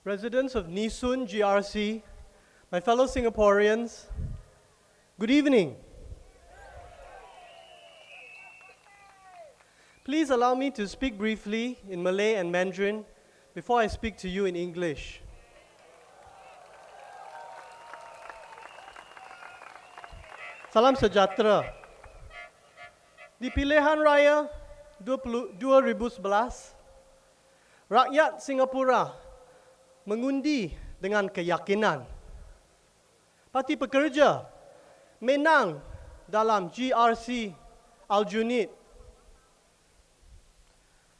residents of Yishun GRC, my fellow Singaporeans, good evening. Please allow me to speak briefly in Malay and Mandarin before I speak to you in English. Salam sejahtera. Di pilihan raya 2011, rakyat Singapura mengundi dengan keyakinan. Parti Pekerja menang dalam GRC Aljunied.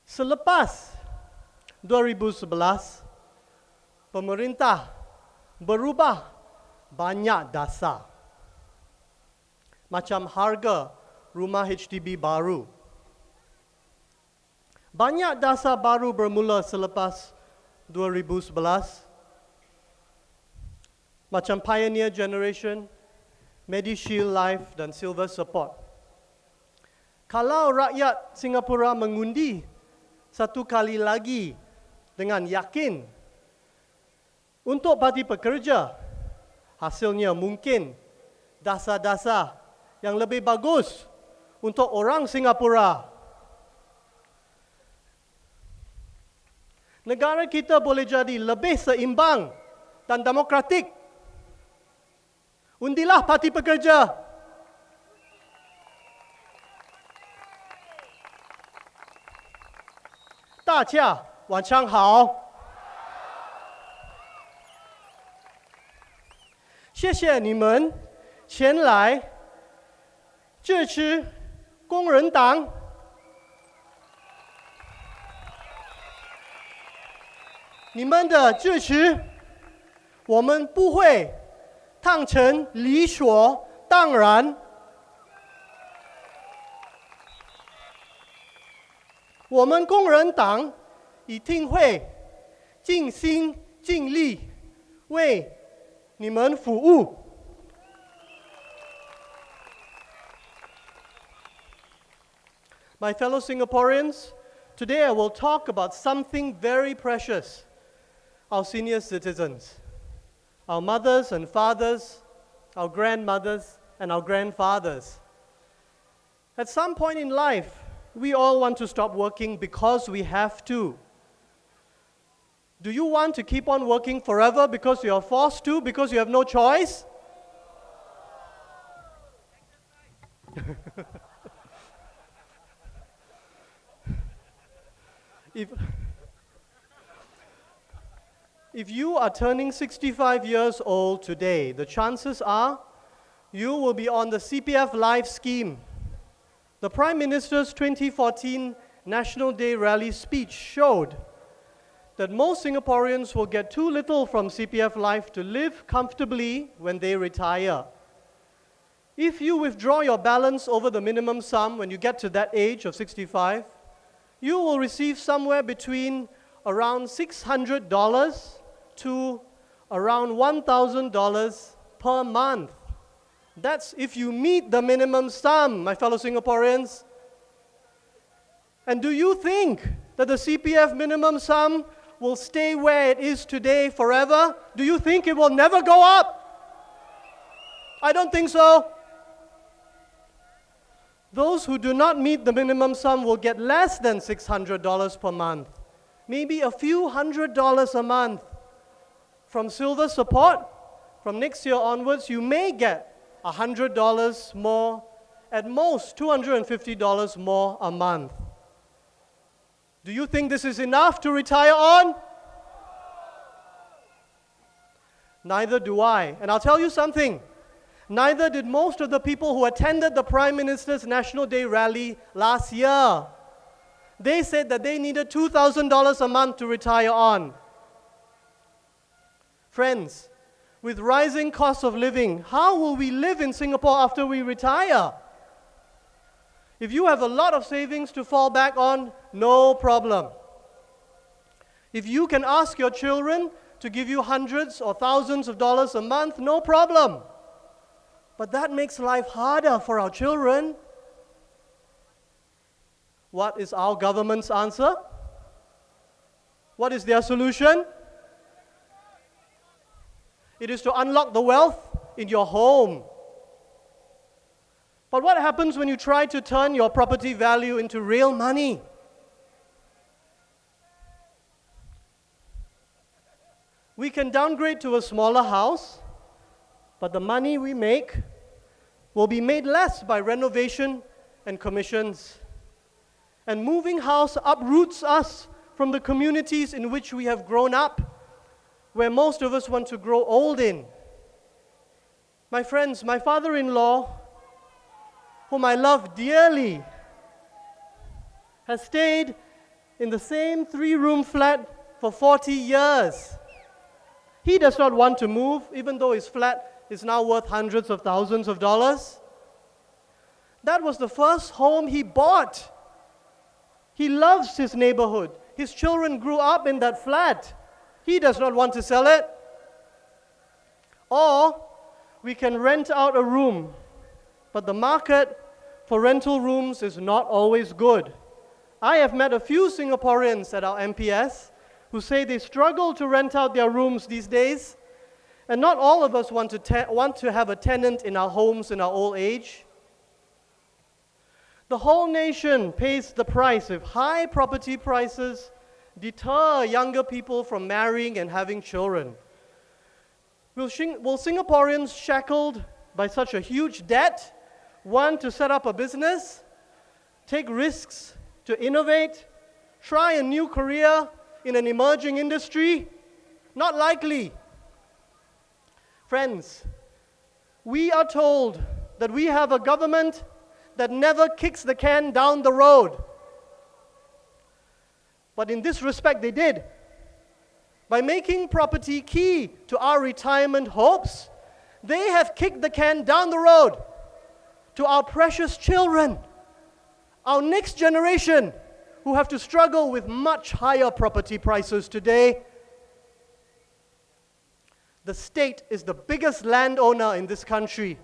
Selepas 2011, pemerintah berubah banyak dasar. Macam harga rumah HDB baru. Banyak dasar baru bermula selepas 2011. Macam Pioneer Generation, MediShield Life dan Silver Support. Kalau rakyat Singapura mengundi satu kali lagi dengan yakin untuk Parti Pekerja, hasilnya mungkin dasar-dasar yang lebih bagus untuk orang Singapura. Negara kita boleh jadi lebih seimbang dan demokratik. Undilah Parti Pekerja. 大家晚上好。谢谢你们前来支持工人党。你们的支持，我们不会当成理所当然。我们工人党一定会尽心尽力为你们服务。My fellow Singaporeans, today I will talk about something very precious, our senior citizens, our mothers and fathers, our grandmothers and our grandfathers. At some point in life, we all want to stop working because we have to. Do you want to keep on working forever because you are forced to, because you have no choice? If you are turning 65 years old today, the chances are you will be on the CPF Life scheme. The Prime Minister's 2014 National Day Rally speech showed that most Singaporeans will get too little from CPF Life to live comfortably when they retire. If you withdraw your balance over the minimum sum when you get to that age of 65, you will receive somewhere between around $600 to around $1,000 per month. That's if you meet the minimum sum, my fellow Singaporeans. And do you think that the CPF minimum sum will stay where it is today forever? Do you think it will never go up? I don't think so. Those who do not meet the minimum sum will get less than $600 per month, maybe a few $100s a month. From Silver Support, from next year onwards, you may get $100 more, at most $250 more a month. Do you think this is enough to retire on? Neither do I. And I'll tell you something. Neither did most of the people who attended the Prime Minister's National Day Rally last year. They said that they needed $2,000 a month to retire on. Friends, with rising costs of living, how will we live in Singapore after we retire? If you have a lot of savings to fall back on, no problem. If you can ask your children to give you hundreds or thousands of dollars a month, no problem. But that makes life harder for our children. What is our government's answer? What is their solution? It is to unlock the wealth in your home. But what happens when you try to turn your property value into real money? We can downgrade to a smaller house, but the money we make will be made less by renovation and commissions. And moving house uproots us from the communities in which we have grown up, where most of us want to grow old in. My friends, my father-in-law, whom I love dearly, has stayed in the same 3-room flat for 40 years. He does not want to move, even though his flat is now worth hundreds of thousands of dollars. That was the first home he bought. He loves his neighborhood. His children grew up in that flat. He does not want to sell it. Or we can rent out a room, but the market for rental rooms is not always good. I have met a few Singaporeans at our MPS who say they struggle to rent out their rooms these days, and not all of us want to have a tenant in our homes in our old age. The whole nation pays the price if high property prices deter younger people from marrying and having children. Will Singaporeans shackled by such a huge debt want to set up a business, take risks to innovate, try a new career in an emerging industry? Not likely. Friends, we are told that we have a government that never kicks the can down the road. But in this respect, they did. By making property key to our retirement hopes, they have kicked the can down the road to our precious children, our next generation, who have to struggle with much higher property prices today. The state is the biggest landowner in this country.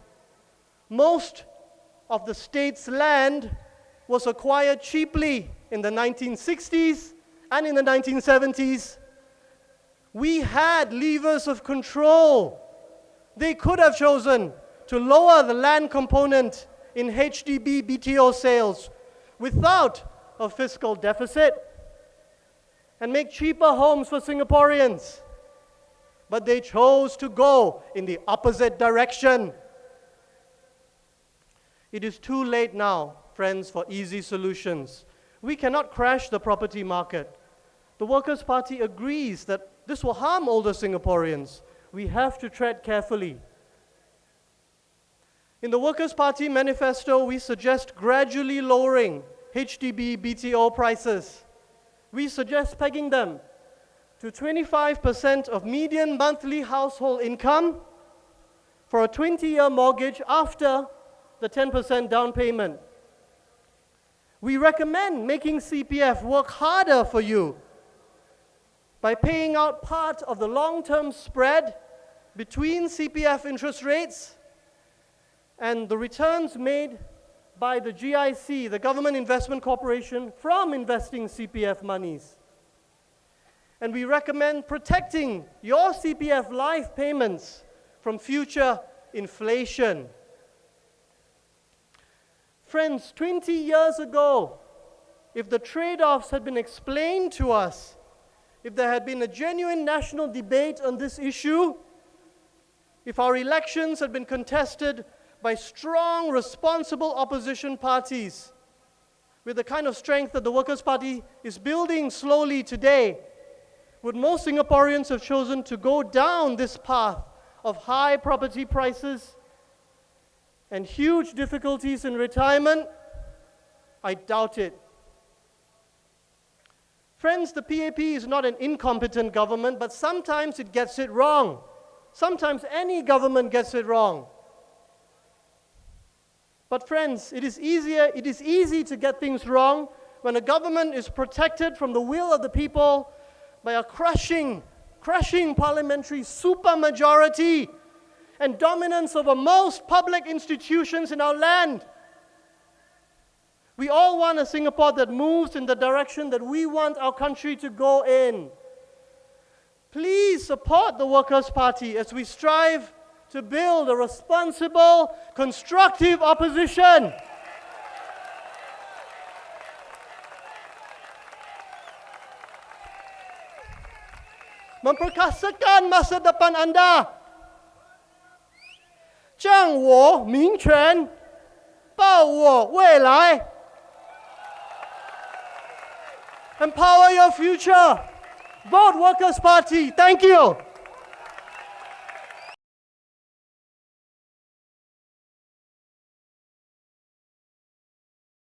Most of the state's land was acquired cheaply in the 1960s and in the 1970s. We had levers of control. They could have chosen to lower the land component in HDB BTO sales without a fiscal deficit and make cheaper homes for Singaporeans. But they chose to go in the opposite direction. It is too late now, friends, for easy solutions. We cannot crash the property market. The Workers' Party agrees that this will harm older Singaporeans. We have to tread carefully. In the Workers' Party manifesto, we suggest gradually lowering HDB BTO prices. We suggest pegging them to 25% of median monthly household income for a 20-year mortgage after the 10% down payment. We recommend making CPF work harder for you by paying out part of the long-term spread between CPF interest rates and the returns made by the GIC, the Government Investment Corporation, from investing CPF monies. And we recommend protecting your CPF life payments from future inflation. Friends, 20 years ago, if the trade-offs had been explained to us, if there had been a genuine national debate on this issue, if our elections had been contested by strong, responsible opposition parties with the kind of strength that the Workers' Party is building slowly today, would most Singaporeans have chosen to go down this path of high property prices and huge difficulties in retirement? I doubt it. Friends, the PAP is not an incompetent government, but sometimes it gets it wrong. Sometimes any government gets it wrong. But friends, it is easy to get things wrong when a government is protected from the will of the people by a crushing parliamentary supermajority and dominance over most public institutions in our land. We all want a Singapore that moves in the direction that we want our country to go in. Please Please support the Workers' Party as we strive to build a responsible, constructive opposition. Memperkasakan masa depan anda. 将我民权，报我未来。Empower your future. Vote Workers' Party. Thank you.